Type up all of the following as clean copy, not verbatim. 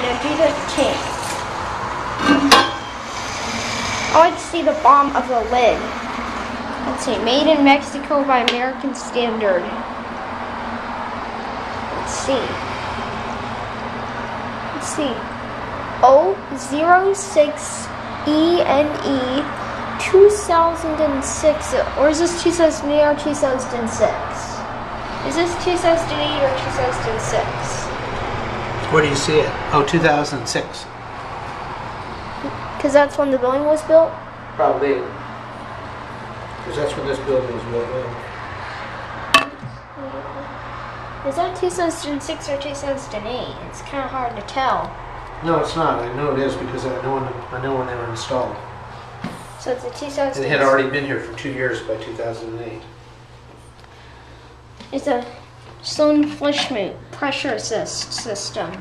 now do the tank. I like to see the bottom of the lid. Let's see, made in Mexico by American Standard. Let's see. 006 ENE 2006. Or is this 2008 or 2006? Is this 2008 or 2006? Where do you see it? Oh, 2006. Because that's when the building was built? Probably. Because that's when this building was built. Is that 2006 or 2008? It's kind of hard to tell. No, it's not. I know it is because I know when they were installed. So it's a 2006. It had already been here for 2 years by 2008. It's a Sloan flushmate pressure assist system.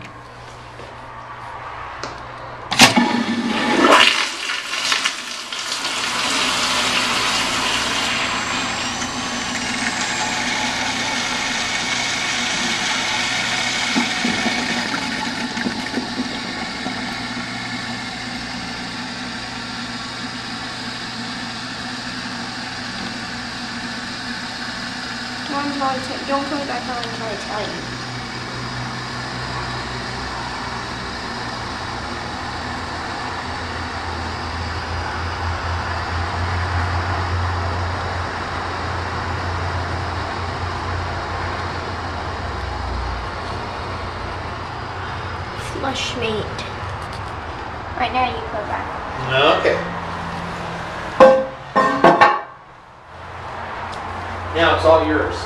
Don't put it back on until I tell you. Flushmate. Right now you put it back. Okay. Now it's all yours.